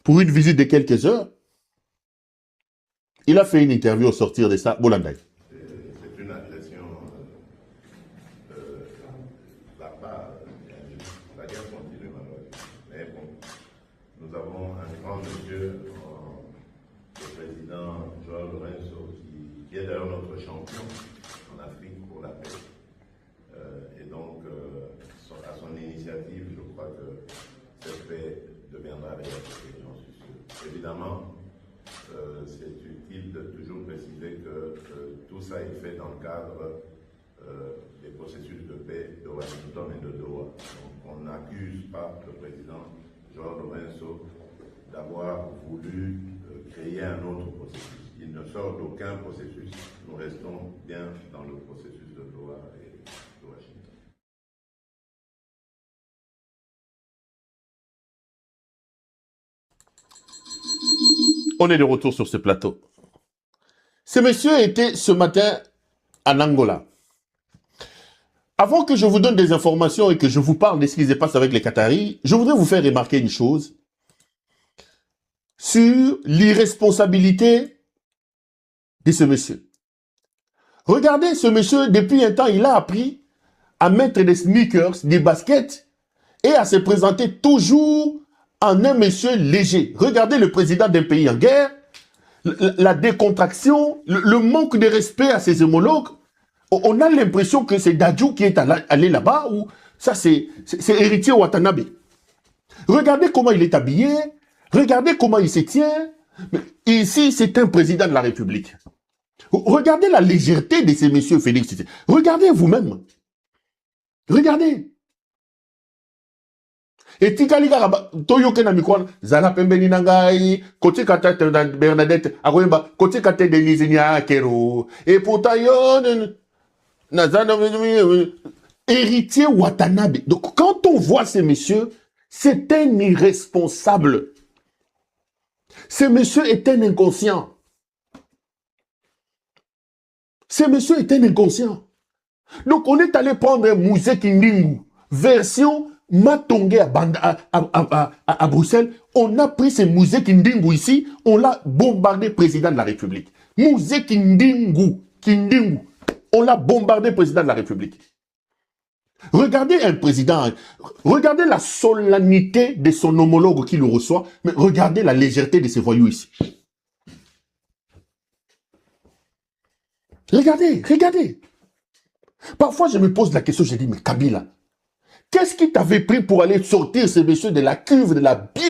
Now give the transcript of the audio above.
pour une visite de quelques heures. Il a fait une interview au sortir de ça. Bolanday. C'est une agression barbare. La guerre continue malheureusement. Mais bon, nous avons un grand monsieur, le président Joao Lourenço, qui est d'ailleurs notre champion en Afrique pour la paix. Et donc, à son initiative, je crois que cette paix deviendra réalité, j'en suis sûr. Évidemment, c'est utile de toujours préciser que tout ça est fait dans le cadre des processus de paix de Washington et de Doha. Donc, on n'accuse pas le président Joao Lourenço d'avoir voulu créer un autre processus. Il ne sort d'aucun processus. Nous restons bien dans le processus de Doha et de Washington. On est de retour sur ce plateau. Ce monsieur était ce matin en Angola. Avant que je vous donne des informations et que je vous parle de ce qui se passe avec les Qataris, je voudrais vous faire remarquer une chose sur l'irresponsabilité de ce monsieur. Regardez, ce monsieur, depuis un temps, il a appris à mettre des sneakers, des baskets et à se présenter toujours en un monsieur léger. Regardez le président d'un pays en guerre, la décontraction, le manque de respect à ses homologues. On a l'impression que c'est Dadju qui est allé là-bas, ou ça c'est héritier Watanabe. Regardez comment il est habillé, regardez comment il se tient. Mais ici, c'est un président de la République. Regardez la légèreté de ces messieurs Félix. Regardez vous-même. Regardez. Et Tikaliga Toyoke na mikwan zala pembeni nangai kote kata Bernadette akoyemba kote kata Denise Nyakero et pourtant yon nazana héritier Watanabe. Donc quand on voit ces messieurs, c'est un irresponsable. Ce monsieur est un inconscient. Ce monsieur est un inconscient. Donc on est allé prendre Mouzé Kindingu version Matongé à Bruxelles, on a pris ce Mouzé Kindingu ici, on l'a bombardé président de la République. Mouzé Kindingu, on l'a bombardé président de la République. Regardez un président, regardez la solennité de son homologue qui le reçoit, mais regardez la légèreté de ces voyous ici. Regardez, regardez. Parfois je me pose la question, je dis, mais Kabila, qu'est-ce qui t'avait pris pour aller sortir ces messieurs de la cuve, de la Bible